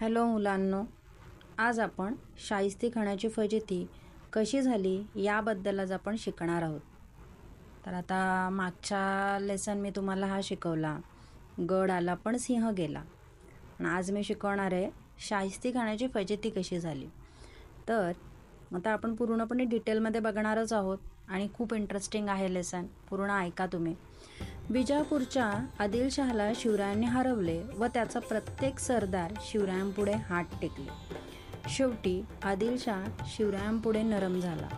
Hello मुलांनो, आज आपण शाहिस्तेखानाची फजिती कशी झाली याबद्दल आज आपण शिकणार आहोत. तर आता मागच्या लेसन मी तुम्हाला हा शिकवला, गड आला पण सिंह गेला. आणि आज मी शिकवणार आहे शाहिस्तेखानाची फजिती कशी झाली. तर आता आपण पूर्णपणे डिटेलमध्ये बघणारच आहोत आणि खूप इंटरेस्टिंग आहे लेसन, पूर्ण ऐका तुम्ही. विजापूरच्या आदिलशहाला शिवरायांनी हरवले व त्याचा प्रत्येक सरदार शिवरायांपुढे हात टेकले. शेवटी आदिलशाह शिवरायांपुढे नरम झाला.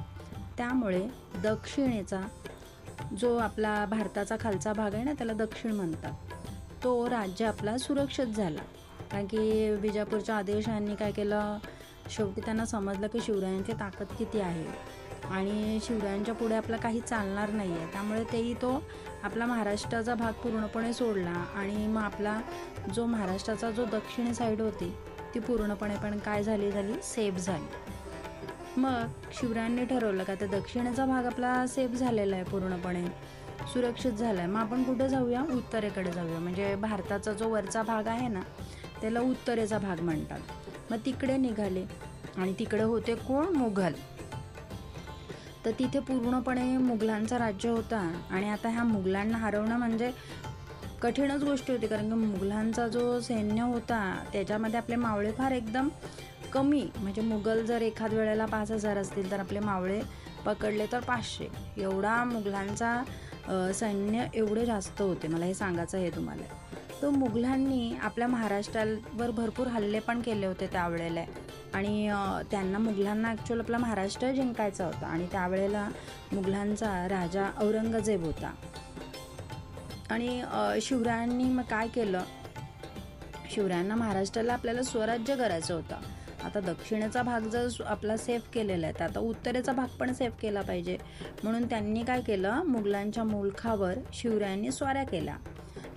त्यामुळे दक्षिणेचा जो आपला भारताचा खालचा भाग आहे ना, त्याला दक्षिण म्हणतात, तो राज्य आपला सुरक्षित झाला. कारण की विजापूरच्या आदिलशहांनी काय केलं, शेवटी त्यांना समजलं की शिवरायांची ताकद किती आहे आणि शिवरायांच्या पुढे आपलं काही चालणार नाही आहे. त्यामुळे तेही तो आपला महाराष्ट्राचा भाग पूर्णपणे सोडला आणि मग आपला जो महाराष्ट्राचा जो दक्षिणी साईड होती ती पूर्णपणे पण काय झाली सेफ झाली. मग शिवरायांनी ठरवलं का त्या दक्षिणेचा भाग आपला सेफ झालेला आहे, पूर्णपणे सुरक्षित झाला आहे. मग आपण कुठे जाऊया, उत्तरेकडे जाऊया. म्हणजे भारताचा जो वरचा भाग आहे ना, त्याला उत्तरेचा भाग म्हणतात. मग तिकडे निघाले आणि तिकडे होते कोण, मुघल. तर तिथे पूर्णपणे मुघलांचा राज्य होता आणि आता ह्या मुघलांना हरवणं म्हणजे कठीणच गोष्ट होती. कारण की मुघलांचा जो सैन्य होता त्याच्यामध्ये आपले मावळे फार एकदम कमी. म्हणजे मुघल जर एखाद वेळेला 5,000 असतील तर आपले मावळे पकडले तर 500, एवढा मुघलांचा सैन्य एवढे जास्त होते. मला हे सांगायचं आहे तुम्हाला. तो मुघलांनी आपल्या महाराष्ट्रावर भरपूर हल्ले पण केले होते त्यावेळेला आणि त्यांना मुघलांना ॲक्च्युअल आपला महाराष्ट्र जिंकायचा होता. आणि त्यावेळेला मुघलांचा राजा औरंगजेब होता आणि शिवरायांनी मग काय केलं, शिवरायांना महाराष्ट्राला आपल्याला स्वराज्य करायचं होतं. आता दक्षिणेचा भाग जर आपला सेफ केलेला आहे तर आता उत्तरेचा भाग पण सेफ केला पाहिजे. म्हणून त्यांनी काय केलं, मुघलांच्या मुलखावर शिवरायांनी स्वाऱ्या केल्या.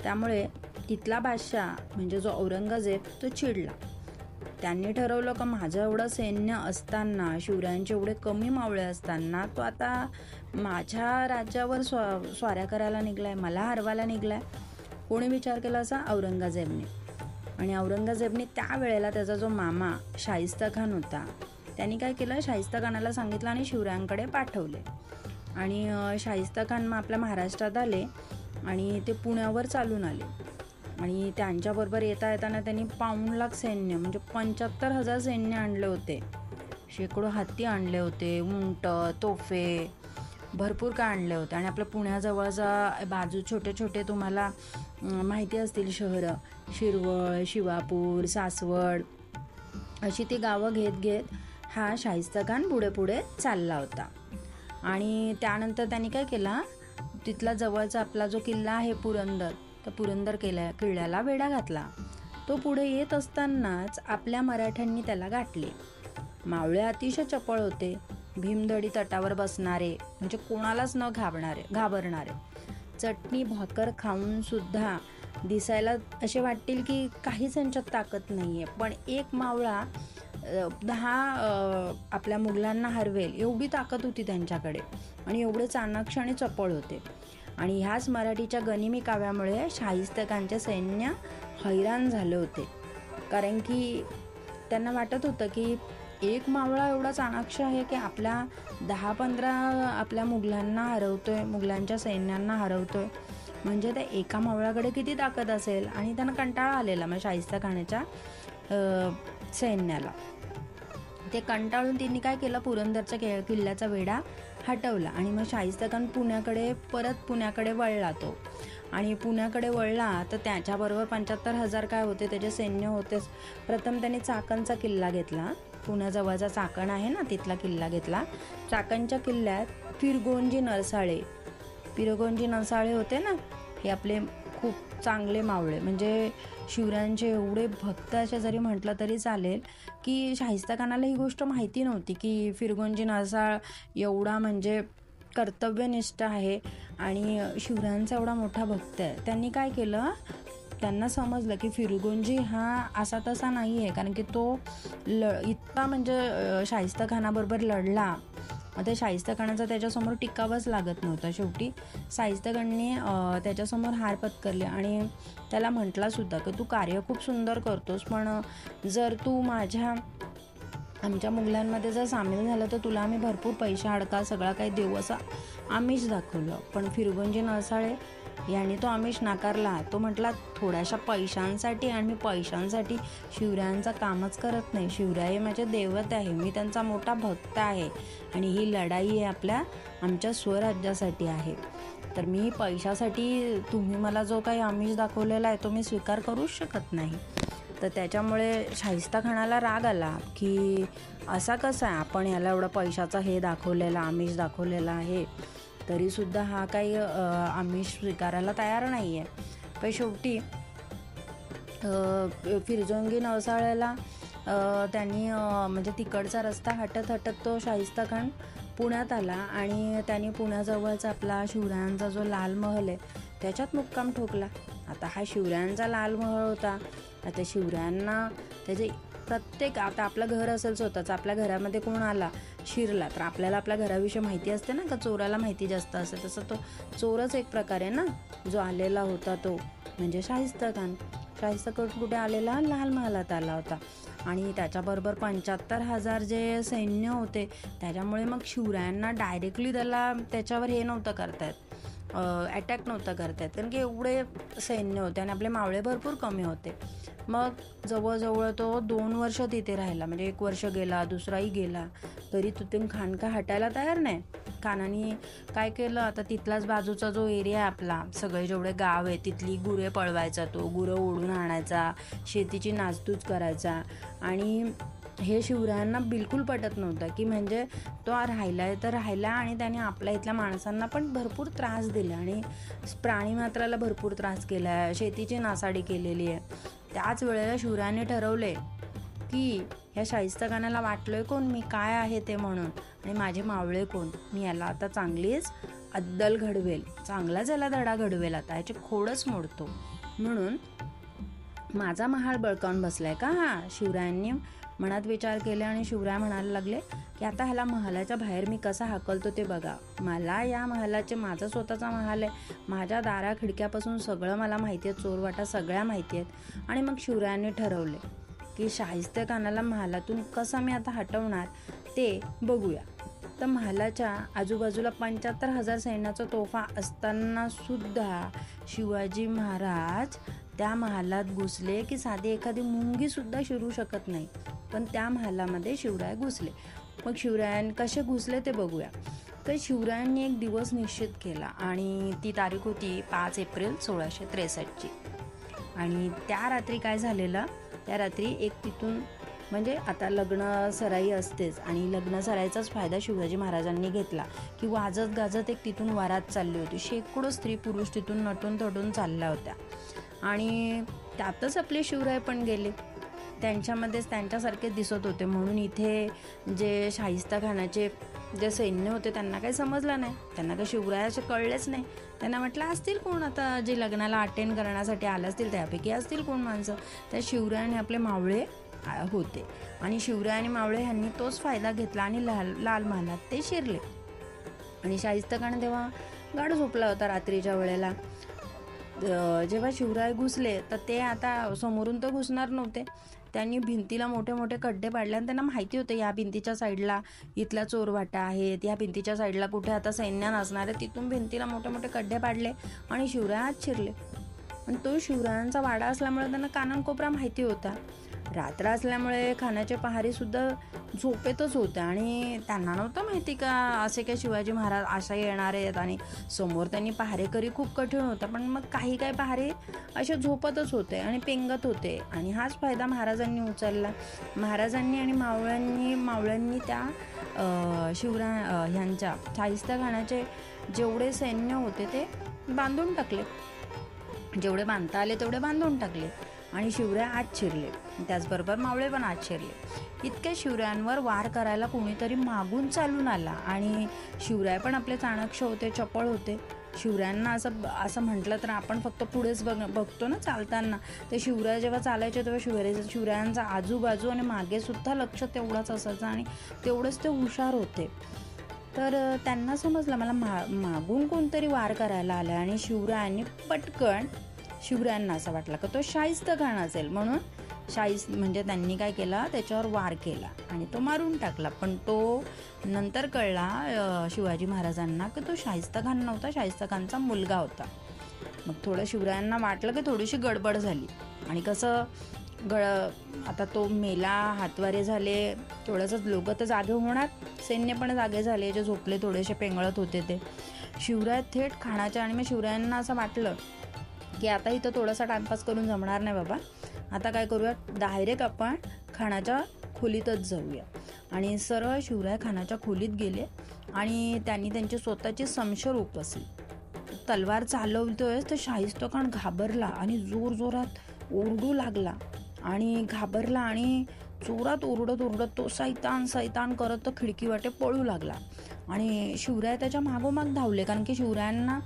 त्यामुळे तिथला बादशाह म्हणजे जो औरंगजेब तो चिडला. त्यांनी ठरवलं का माझं एवढं सैन्य असताना, शिवरायांचे एवढे कमी मावळे असताना तो आता माझ्या राज्यावर स्वाऱ्या करायला निघलाय, मला हरवायला निघलाय. कोणी विचार केला असा, औरंगजेबने. आणि औरंगजेबने त्यावेळेला त्याचा जो मामा शाहिस्तेखान होता त्यांनी काय केलं, शाहिस्तेखानाला सांगितलं आणि शिवरायांकडे पाठवले. आणि शाहिस्तेखान मग आपल्या महाराष्ट्रात आले आणि ते पुण्यावर चालून आले. आणि त्यांच्याबरोबर येताना त्यांनी 5 लाख सैन्य म्हणजे 75,000 सैन्य आणले होते. शेकडो हत्ती आणले होते, उंट, तोफे, भरपूर काय आणले होते. आणि आपल्या पुण्याजवळचा बाजू छोटे छोटे तुम्हाला माहिती असतील शहरं, शिरवळ, शिवापूर, सासवड, अशी ती गावं घेत घेत हा शाहिस्तेखान पुढे पुढे चालला होता. आणि त्यानंतर त्यांनी काय केला, तिथला जवळचा आपला जो किल्ला आहे पुरंदर, तर पुरंदर किल्ल्याला वेढा घातला. तो पुढे येत असतानाच आपल्या मराठ्यांनी त्याला गाठले. मावळे अतिशय चपळ होते, भीमदडी तटावर बसणारे, म्हणजे कोणालाच न घाबरणारे. चटणी भाकर खाऊन सुद्धा दिसायला असे वाटतील की काहीच त्यांच्यात ताकद नाही आहे, पण एक मावळा 10 आपल्या मुघलांना हरवेल एवढी ताकद होती त्यांच्याकडे आणि एवढे चाणाक्ष आणि चपळ होते. आणि ह्याच मराठीच्या गनिमी काव्यामुळे शाहिस्तेखानचे सैन्य हैराण झाले होते. कारण की त्यांना वाटत होतं की एक मावळा एवढा चाणाक्ष आहे की आपल्या 10-15 आपल्या मुघलांना हरवतोय, मुघलांच्या सैन्यांना हरवतोय, म्हणजे त्या एका मावळाकडे किती ताकद असेल. आणि त्यांना कंटाळा आलेला मग शाहिस्तेखानाच्या सैन्याला. ते कंटाळून त्यांनी काय केलं, पुरंदरच्या किल्ल्याचा वेढा हटवला. आणि मग शाहिस्तेखान पुण्याकडे वळला तो. आणि पुण्याकडे वळला तर त्याच्याबरोबर 75,000 काय होते, त्याचे सैन्य होतेच. प्रथम त्यांनी चाकणचा किल्ला घेतला, पुण्याजवळचा चाकण आहे ना, तिथला किल्ला घेतला. चाकणच्या किल्ल्यात फिरगोंजी नरसाळे होते ना, हे आपले खूप चांगले मावळे, म्हणजे शिवरायांचे एवढे भक्त असे जरी म्हटलं तरी चालेल. की शाहिस्तेखानाला ही गोष्ट माहिती नव्हती की फिरगोंजी नरसाळ एवढा म्हणजे कर्तव्यनिष्ठ आहे आणि शिवरायांचा एवढा मोठा भक्त आहे. त्यांनी काय केलं, त्यांना समजलं की फिरगोंजी हा असा तसा नाही आहे, कारण की तो इतका म्हणजे शाहिस्तेखानाबरोबर लढला मग ते शाहिस्तेखानाचा त्याच्यासमोर टिकावंच लागत नव्हतं. शेवटी शाहिस्तेखानने त्याच्यासमोर हार पत्करली आणि त्याला म्हटलासुद्धा की तू कार्य खूप सुंदर करतोस, पण जर तू आमच्या मुघलांमध्ये जर सामील झालं तर तुला आम्ही भरपूर पैसा अडका सगळा काही देऊ असं आमिष दाखवलं. पण फिरगोंजी नरसाळे यांनी तो आमिष नाकारला. तो म्हटला थोड्याशा पैशांसाठी, आणि मी पैशांसाठी शिवरायांचं कामच करत नाही. शिवराय माझे दैवत आहे, मी त्यांचा मोठा भक्त आहे आणि ही लढाई आहे आमच्या स्वराज्यासाठी आहे. तर मी पैशासाठी तुम्ही मला जो काही आमिष दाखवलेला आहे तो मी स्वीकार करूच शकत नाही. तर त्याच्यामुळे शाहिस्तेखानाला राग आला की असा कसा आहे, आपण याला एवढं पैशाचा हे दाखवलेला आमिष दाखवलेला आहे तरीसुद्धा हा काही आमिष स्वीकारायला तयार नाही आहे. पण शेवटी फिरजोंगी नरसाळ्याला त्यांनी म्हणजे तिकडचा रस्ता हटत तो शाहिस्तेखान पुण्यात आला आणि त्यांनी पुण्याजवळचा आपला शिवरायांचा जो लाल महल आहे त्याच्यात मुक्काम ठोकला. आता हा शिवरायांचा लाल महल होता. आता शिवरायांना त्याचे प्रत्येक, आता आपलं घर असेल स्वतःचं, आपल्या घरामध्ये कोण आला शिरला तर आपल्याला आपल्या घराविषयी माहिती असते ना, का चोराला माहिती जास्त असते, तसं तो चोरच एक प्रकारे ना जो आलेला होता तो म्हणजे शाहिस्तेखान कुठे आलेला, लाल महालात आला होता आणि त्याच्याबरोबर 75,000 जे सैन्य होते. त्याच्यामुळे मग शिवरायांना डायरेक्टली त्याच्यावर हे नव्हतं करतायत, अटॅक नव्हता करतायत, कारण की एवढे सैन्य होते आणि आपले मावळे भरपूर कमी होते. मग जवळजवळ तो 2 वर्ष तिथे राहिला. म्हणजे 1 वर्ष गेला, दुसराही गेला, तरी तिथून खान का हटायला तयार नाही. खानाने काय केलं, आता तिथलाच बाजूचा जो एरिया आहे आपला, सगळे जेवढे गाव आहे तिथली गुरे पळवायचा, तो गुरं ओढून आणायचा, शेतीची नासधूस करायचा. आणि हे शिवरायांना बिलकुल पटत नव्हतं की म्हणजे तो राहिला तर राहिला आणि त्याने आपल्या इथल्या माणसांना पण भरपूर त्रास दिला आणि प्राणीमात्राला भरपूर त्रास केला आहे, शेतीची नासाडी केलेली आहे. त्याच वेळेला शिवरायांनी ठरवले की ह्या शाहिस्तेखानाला वाटलोय कोण, मी काय आहे ते म्हणून, आणि माझे मावळे कोण, मी याला आता चांगलीच अद्दल घडवेल, चांगलाच याला धडा घडवेल, आता याचे खोडच मोडतो. म्हणून माझा महाल बळकावून बसलाय का हा, शिवरायांनी मनात विचार केले आणि शिवराय म्हणायला लागले की आता ह्याला महालाच्या बाहेर मी कसा हाकलतो ते बघा. मला या महालाचे, माझा स्वतःचा महाल आहे, माझ्या दारा खिडक्यापासून सगळं मला माहिती आहे, चोरवाटा सगळ्या माहिती आहेत. आणि मग शिवरायांनी ठरवले की शाहिस्तेखानाला महालातून कसं मी आता हटवणार ते बघूया. तर महालाच्या आजूबाजूला 75,000 सैन्याचा तोफा असताना सुद्धा शिवाजी महाराज त्या महालात घुसले की साधी एखादी मुंगी सुद्धा शिरू शकत नाही, पण त्या महालामध्ये शिवराय घुसले. मग शिवरायांनी कसे घुसले ते बघूया. तर शिवरायांनी एक दिवस निश्चित केला आणि ती तारीख होती 5 एप्रिल 1663ची. आणि त्या रात्री काय झालेलं, त्या रात्री एक तिथून म्हणजे आता लग्न सराई असतेच आणि लग्न सराईचाच फायदा शिवाजी महाराजांनी घेतला की वाजत गाजत एक तिथून वरात चालली होती. शेकडो स्त्री पुरुष तिथून नटून थटून चालल्या होत्या आणि त्यातच आपले शिवराय पण गेले, त्यांच्यामध्येच त्यांच्यासारखे दिसत होते. म्हणून इथे जे शाहिस्तेखानाचे जे सैन्य होते त्यांना काही समजलं नाही, त्यांना काही शिवरायाचे कळलेच नाही. त्यांना म्हटलं असतील कोण आता जे लग्नाला अटेंड करण्यासाठी आले असतील, त्यापैकी असतील कोण माणसं. त्या शिवरायाने आपले मावळे होते आणि शिवराय आणि मावळे यांनी तोच फायदा घेतला आणि लाल महालात ते शिरले. आणि शाहिस्तेखान तेव्हा गाढ झोपला होता रात्रीच्या वेळेला. जेव्हा शिवराय घुसले तर ते आता समोरून तर घुसणार नव्हते, त्यांनी भिंतीला मोठे मोठे खड्डे पाडले आणि त्यांना माहिती होतं या भिंतीच्या साईडला इथल्या चोरवाटा आहेत, या भिंतीच्या साईडला कुठे आता सैन्य नसणार आहे. तिथून भिंतीला मोठे मोठे खड्डे पाडले आणि शिवराय आत शिरले. आणि तो शिवरायांचा वाडा असल्यामुळे त्यांना कानाकोपरा माहिती होता. रात्र असल्यामुळे खानाचे पहारेसुद्धा झोपेतच होते आणि त्यांना नव्हतं माहिती का असे काय शिवाजी महाराज अशा येणार आहेत आणि समोर त्यांनी पहारेकरी खूप कठीण होता. पण मग काही पहारे असे झोपतच होते आणि पेंगत होते आणि हाच फायदा महाराजांनी उचलला. महाराजांनी आणि मावळ्यांनी त्या ह्यांच्या शाहिस्तेखानाचे जेवढे सैन्य होते ते बांधून टाकले, जेवढे बांधता आले तेवढे बांधून टाकले आणि शिवराय आत शिरले. त्याचबरोबर मावळे पण आत शिरले. इतक्या शिवरायांवर वार करायला कोणीतरी मागून चालून आला आणि शिवराय पण आपले चाणक्य होते, चपळ होते. शिवरायांना असं म्हटलं तर आपण फक्त पुढेच बघतो ना चालताना, तर शिवराय जेव्हा चालायचे तेव्हा शिवरायांचा आजूबाजू आणि मागे सुद्धा लक्ष तेवढंच असायचं आणि तेवढेच ते हुशार होते. तर त्यांना समजलं मला मागून कोणतरी वार करायला आला आणि शिवरायांनी पटकन शिवरायांना असं वाटलं की तो शाहिस्तेखान असेल, म्हणून म्हणजे त्यांनी काय केलं, त्याच्यावर वार केला आणि तो मारून टाकला. पण तो नंतर कळला शिवाजी महाराजांना की तो शाहिस्तेखान नव्हता, शाहिस्तेखानचा मुलगा होता. मग थोडं शिवरायांना वाटलं की थोडीशी गडबड झाली आणि कसं आता तो मेला, हातवारे झाले, थोडंसं लोक तर जागे होणार, सैन्य पण जागे झाले, जे झोपले थोडेसे पेंगळत होते ते. शिवराय थेट खानाच्या, आणि मग शिवरायांना असं वाटलं की आता इथं थोडासा टाइमपास करून जमणार नाही बाबा, आता काय करूया, डायरेक्ट आपण खानाच्या खोलीतच जाऊया. आणि सरळ शिवराय खानाच्या खोलीत गेले आणि त्यांनी त्यांची स्वतःची समशर उपसली. तलवार चालवतोय तर शाहिस्तेखान घाबरला आणि जोरजोरात ओरडू लागला आणि घाबरला आणि जोरात ओरडत तो सैतान करत तो खिडकी वाटे पळू लागला. आणि शिवराय त्याच्या मागोमाग धावले, कारण की शिवरायांना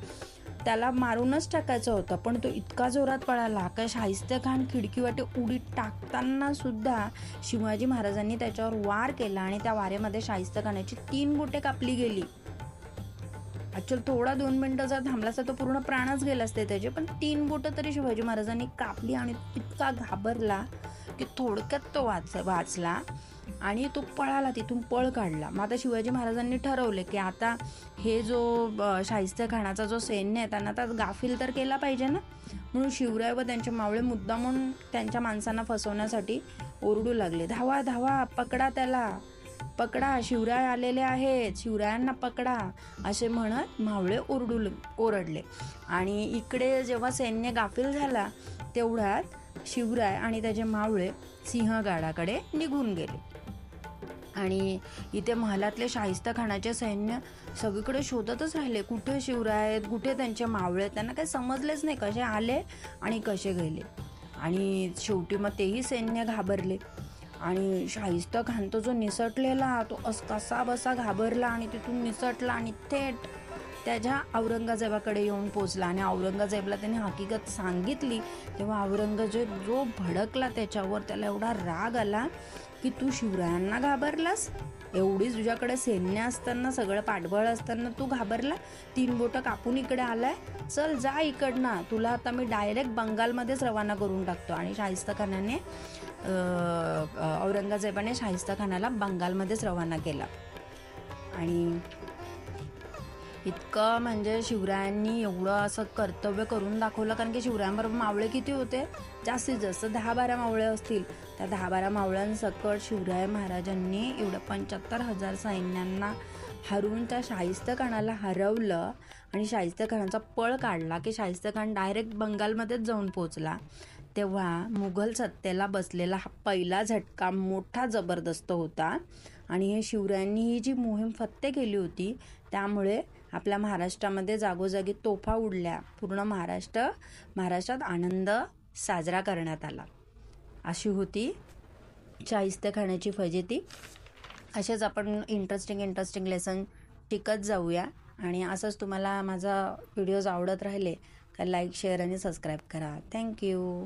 त्याला मारूनच टाकायचं होतं. पण तो इतका जोरात पळाला का शाहिस्तेखान खिडकी वाटे उडी टाकताना सुद्धा शिवाजी महाराजांनी त्याच्यावर वार केला आणि त्या वारेमध्ये शाहिस्तेखानाची 3 बोटे कापली गेली. ॲक्च्युअली थोडा 2 मिनिटं जर थांबला असता तर पूर्ण प्राणच गेले असते त्याचे, पण 3 बोटं तरी शिवाजी महाराजांनी कापली आणि इतका घाबरला की थोडक्यात तो वाचला आणि तो पळाला, तिथून पळ काढला. मग आता शिवाजी महाराजांनी ठरवले की आता हे जो शाहिस्तेखानाचा जो सैन्य आहे त्यांना आता गाफील तर केला पाहिजे ना, म्हणून शिवराय व त्यांचे मावळे मुद्दामून त्यांच्या माणसांना फसवण्यासाठी ओरडू लागले, धावा धावा, पकडा त्याला, पकडा, शिवराय आलेले आहेत, शिवरायांना पकडा, असे म्हणत मावळे ओरडले. आणि इकडे जेव्हा सैन्य गाफील झाला तेवढ्यात शिवराय आणि त्याचे मावळे सिंहगडाकडे निघून गेले. आणि इथे महालातले शाहिस्तेखानाचे सैन्य सगळीकडे शोधतच राहिले, कुठे शिवराय आहेत, कुठे त्यांचे मावळे. त्यांना काही समजलेच नाही कसे आले आणि कसे गेले. आणि शेवटी मग तेही सैन्य घाबरले आणि शाहिस्तेखान तो जो निसटलेला तो कसा बसा घाबरला आणि तिथून निसटला आणि थेट त्याच्या औरंगजेबाकडे येऊन पोचला. आणि औरंगजेबला त्याने हकीकत सांगितली तेव्हा औरंगजेब जो भडकला त्याच्यावर, त्याला एवढा राग आला की तू शिवरायांना घाबरलास, एवढी तुझ्याकडे सैन्य असताना, सगळं पाठबळ असताना तू घाबरला, 3 बोटं कापून इकडे आलाय, चल जा इकडनं, तुला आता मी डायरेक्ट बंगालमध्येच रवाना करून टाकतो. आणि शाहिस्तेखानाने औरंगजेबाने शाहिस्तेखानाला बंगालमध्येच रवाना केला. आणि इतकं म्हणजे शिवरायांनी एवढं असं कर्तव्य करून दाखवलं, कारण की शिवरायांबरोबर मावळे किती होते, जास्तीत जास्त 10-12 मावळे असतील. त्या 10-12 मावळ्यांसकट शिवराय महाराजांनी एवढं 75,000 सैन्यांना हरवून त्या शाहिस्तेखानाला हरवलं आणि शाहिस्तेखानाचा पळ काढला की शाहिस्तेखान डायरेक्ट बंगालमध्येच जाऊन पोचला. तेव्हा मुघल सत्तेला बसलेला हा पहिला झटका मोठा जबरदस्त होता. आणि हे शिवरायांनी ही जी मोहीम फत्ते केली होती त्यामुळे आपल्या महाराष्ट्रामध्ये जागोजागी तोफा उडल्या, पूर्ण महाराष्ट्रात आनंद साजरा करण्यात आला. अशी होती शाहिस्तेखानाची फजिती. असेच आपण इंटरेस्टिंग लेसन शिकत जाऊया. आणि असंच तुम्हाला माझा व्हिडिओज आवडत राहिले तर लाईक, शेअर आणि सबस्क्राईब करा. थँक्यू.